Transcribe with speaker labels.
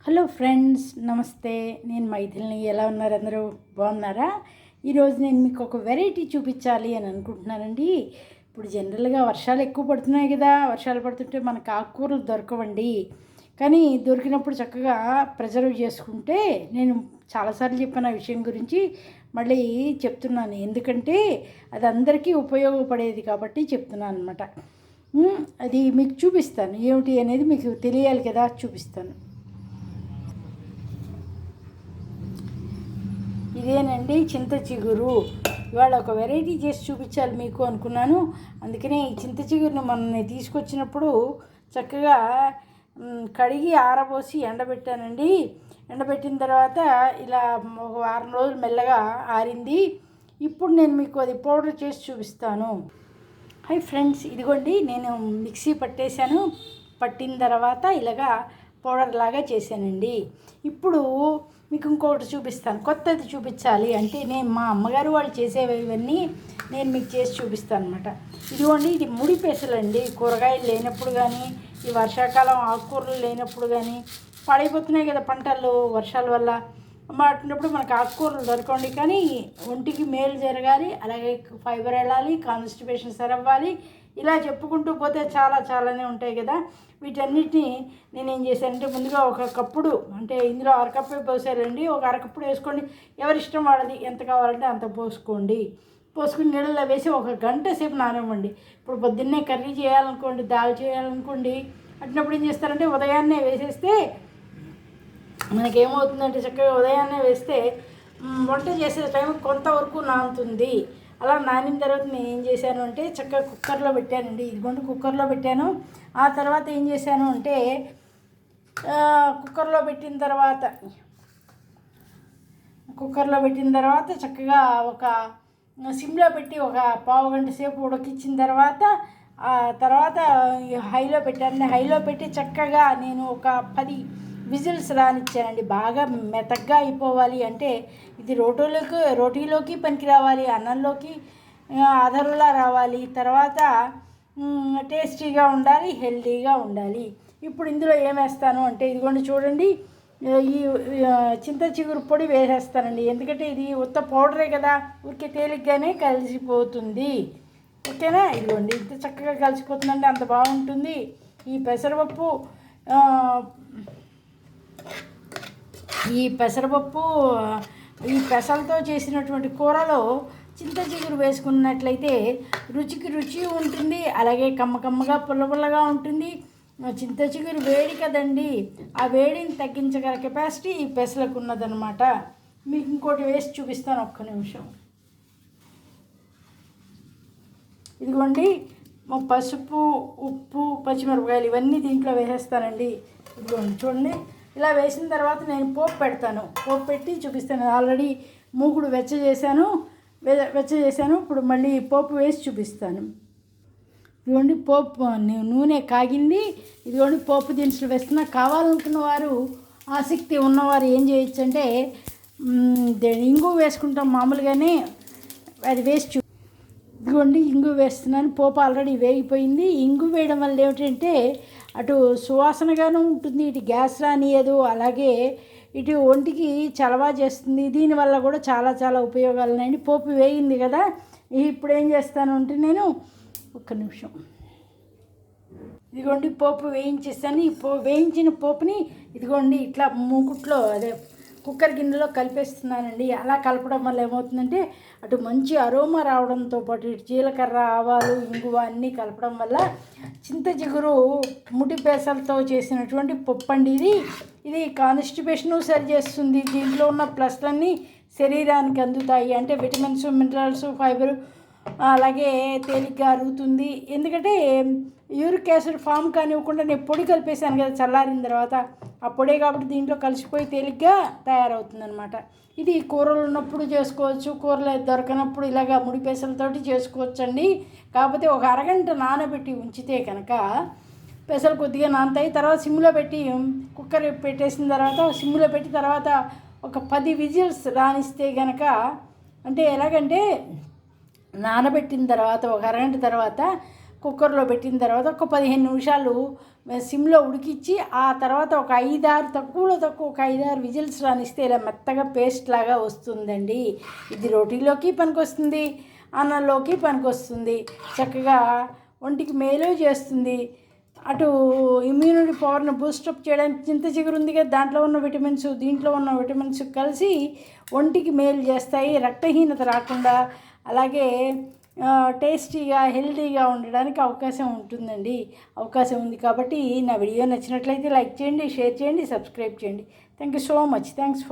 Speaker 1: Hello friends, నమస్తే. నేను మైథిలిని. ఎలా ఉన్నారు? అందరూ బాగున్నారా? ఈరోజు నేను మీకు ఒక వెరైటీ చూపించాలి అని అనుకుంటున్నానండి. ఇప్పుడు జనరల్గా వర్షాలు ఎక్కువ పడుతున్నాయి కదా. వర్షాలు పడుతుంటే మనకు ఆకుకూరలు దొరకవండి. కానీ దొరికినప్పుడు చక్కగా ప్రిజర్వ్ చేసుకుంటే, నేను చాలాసార్లు చెప్పిన విషయం గురించి మళ్ళీ చెప్తున్నాను. ఎందుకంటే అది అందరికీ ఉపయోగపడేది కాబట్టి చెప్తున్నాను అనమాట. అది మీకు చూపిస్తాను. ఏమిటి అనేది మీకు తెలియాలి కదా, చూపిస్తాను. ఇదేనండి చింత చిగురు. ఇవాళ ఒక వెరైటీ చేసి చూపించాలి మీకు అనుకున్నాను. అందుకనే ఈ చింత చిగురుని మొన్న తీసుకొచ్చినప్పుడు చక్కగా కడిగి ఆరబోసి ఎండబెట్టానండి. ఎండబెట్టిన తర్వాత ఇలా ఒక వారం రోజులు మెల్లగా ఆరింది. ఇప్పుడు నేను మీకు అది పౌడర్ చేసి చూపిస్తాను. హై ఫ్రెండ్స్, ఇదిగోండి నేను మిక్సీ పట్టేశాను. పట్టిన తర్వాత ఇలాగా పౌడర్ లాగా చేశానండి. ఇప్పుడు మీకు ఇంకొకటి చూపిస్తాను. కొత్తది చూపించాలి అంటే నేను మా అమ్మగారు వాళ్ళు చేసేవి ఇవన్నీ నేను మీకు చేసి చూపిస్తాను అనమాట. ఇదిగోండి, ఇది ముడి పెసలండి. కూరగాయలు లేనప్పుడు కానీ, ఈ వర్షాకాలం ఆకుకూరలు లేనప్పుడు కానీ, పాడైపోతున్నాయి కదా పంటలు వర్షాల వల్ల. మాటినప్పుడు మనకు ఆకుకూరలు దొరకండి. కానీ ఒంటికి మేలు జరగాలి, అలాగే ఫైబర్ వెళ్ళాలి, కాన్స్టిపేషన్ సరవ్వాలి, ఇలా చెప్పుకుంటూ పోతే చాలానే ఉంటాయి కదా. వీటన్నిటిని నేనేం చేశానంటే, ముందుగా ఒక కప్పుడు, అంటే ఇందులో అరకప్పే పోసారండి. ఒక అరకప్పుడు వేసుకోండి. ఎవరిష్టం వాళ్ళది, ఎంత కావాలంటే అంత పోసుకోండి. పోసుకుని నీళ్ళలో వేసి ఒక గంట సేపు నానవ్వండి. ఇప్పుడు పొద్దున్నే కర్రీ చేయాలనుకోండి, దాల్ చేయాలనుకోండి, అట్టినప్పుడు ఏం చేస్తారంటే ఉదయాన్నే వేసేస్తే మనకేమవుతుందంటే, చక్కగా ఉదయాన్నే వేస్తే వంట చేసే టైం కొంతవరకు నానుతుంది. అలా నానిన తర్వాత నేను ఏం చేశాను అంటే, చక్కగా కుక్కర్లో పెట్టానండి. ఇదిగోండి కుక్కర్లో పెట్టాను. ఆ తర్వాత ఏం చేశాను అంటే, కుక్కర్లో పెట్టిన తర్వాత చక్కగా ఒక సిమ్లో పెట్టి ఒక పావు గంట సేపు ఉడికించిన తర్వాత హైలో పెట్టానండి. హైలో పెట్టి చక్కగా నేను ఒక 10 విజిల్స్ రానిచ్చానండి. బాగా మెత్తగా అయిపోవాలి అంటే ఇది రోటీలోకి పనికి రావాలి, అన్నంలోకి అదరులా రావాలి, తర్వాత టేస్టీగా ఉండాలి, హెల్తీగా ఉండాలి. ఇప్పుడు ఇందులో ఏమేస్తాను అంటే, ఇదిగోండి చూడండి, ఈ చింత చిగురు పొడి వేసేస్తానండి. ఎందుకంటే ఇది ఉత్త పౌడరే కదా, ఊరికే తేలిగ్గానే కలిసిపోతుంది. ఓకేనా? ఇదిగోండి, ఇంత చక్కగా కలిసిపోతుందండి, అంత బాగుంటుంది. ఈ పెసరపప్పు ఈ పెసలతో చేసినటువంటి కూరలో చింత చిగురు వేసుకున్నట్లయితే రుచికి రుచి ఉంటుంది, అలాగే కమ్మగా పుల్లగా ఉంటుంది. చింత చిగురు వేడి కదండి, ఆ వేడిని తగ్గించగల కెపాసిటీ ఈ పెసలకు ఉన్నదనమాట. మీకు ఇంకోటి వేసి చూపిస్తాను, ఒక్క నిమిషం. ఇదిగోండి, పసుపు, ఉప్పు, పచ్చిమిరపకాయలు ఇవన్నీ దీంట్లో వేసేస్తానండి. ఇదిగోండి చూడండి, ఇలా వేసిన తర్వాత నేను పోపు పెట్టి చూపిస్తాను. ఆల్రెడీ మూకుడు వెచ్చ చేశాను. ఇప్పుడు మళ్ళీ పోపు వేసి చూపిస్తాను. ఇదిగోండి, పోపు నూనె కాగింది. ఇదిగోండి, పోపు దినుసులు వేస్తున్నా. కావాలనుకున్న వారు, ఆసక్తి ఉన్నవారు ఏం చేయొచ్చు అంటే, ఇంగు వేసుకుంటాం మామూలుగానే, అది వేసి ఇదిగోండి, ఇంగు వేస్తున్నాను. పోపు ఆల్రెడీ వేగిపోయింది. ఇంగు వేయడం వల్ల ఏమిటంటే, అటు సువాసనగాను ఉంటుంది, ఇటు గ్యాస్ రానియదు, అలాగే ఇటు ఒంటికి చలవా చేస్తుంది. దీనివల్ల కూడా చాలా ఉపయోగాలు ఉన్నాయండి. పోపు వేగింది కదా, ఇప్పుడు ఏం చేస్తాను అంటే, నేను ఒక్క నిమిషం, ఇదిగోండి పోపు వేయించేస్తాను. ఈ వేయించిన పోపుని ఇదిగోండి ఇట్లా మూకుట్లో, అదే కుక్కర్ గిన్నెలో కలిపేస్తున్నానండి. అలా కలపడం వల్ల ఏమవుతుందంటే, అటు మంచి అరోమా రావడంతో పాటు ఇటు జీలకర్ర, ఆవాలు, ఇంగువ అన్నీ కలపడం వల్ల చింత చిగురు ముడి పెసలతో చేసినటువంటి పప్పు అండి ఇది కాన్స్టిపేషను సరి చేస్తుంది. దీంట్లో ఉన్న ప్లస్లన్నీ శరీరానికి అందుతాయి. అంటే విటమిన్స్, మినరల్స్, ఫైబర్, అలాగే తేలిగ్గా అరుగుతుంది. ఎందుకంటే యూరిక్ యాసిడ్ ఫామ్ కానివ్వకుండా నేను పొడి కలిపేశాను కదా చల్లారిన తర్వాత, ఆ పొడే కాబట్టి దీంట్లో కలిసిపోయి తేలిగ్గా తయారవుతుంది అనమాట. ఇది కూరలు ఉన్నప్పుడు చేసుకోవచ్చు, కూరలు దొరకనప్పుడు ఇలాగా ముడి పెసలతోటి చేసుకోవచ్చండి. కాకపోతే ఒక అరగంట నానబెట్టి ఉంచితే కనుక పెసలు కొద్దిగా నానతాయి. తర్వాత సిమ్లో పెట్టి కుక్కర్ పెట్టేసిన తర్వాత సిమ్లో పెట్టి తర్వాత ఒక 10 విజిల్స్ రానిస్తే కనుక, అంటే ఎలాగంటే నానబెట్టిన తర్వాత ఒక అరగంట తర్వాత కుక్కర్లో పెట్టిన తర్వాత ఒక 15 నిమిషాలు సిమ్లో ఉడికిచ్చి ఆ తర్వాత ఒక 5-6 తక్కువలో తక్కువ ఒక 5-6 విజిల్స్ రానిస్తే ఇలా మెత్తగా పేస్ట్ లాగా వస్తుందండి. ఇది రోటీలోకి పనికొస్తుంది, అన్నంలోకి పనికొస్తుంది, చక్కగా ఒంటికి మేలు చేస్తుంది. అటు ఇమ్యూనిటీ పవర్ని బూస్టప్ చేయడానికి చింత చిగురు ఉంది కదా, దాంట్లో ఉన్న విటమిన్స్ దీంట్లో ఉన్న విటమిన్స్ కలిసి ఒంటికి మేలు చేస్తాయి, రక్తహీనత రాకుండా అలాగే టేస్టీగా హెల్తీగా ఉండడానికి అవకాశం ఉంటుందండి. అవకాశం ఉంది కాబట్టి నా వీడియో నచ్చినట్లయితే లైక్ చేయండి, షేర్ చేయండి, సబ్స్క్రైబ్ చేయండి. Thank you so much. Thanks for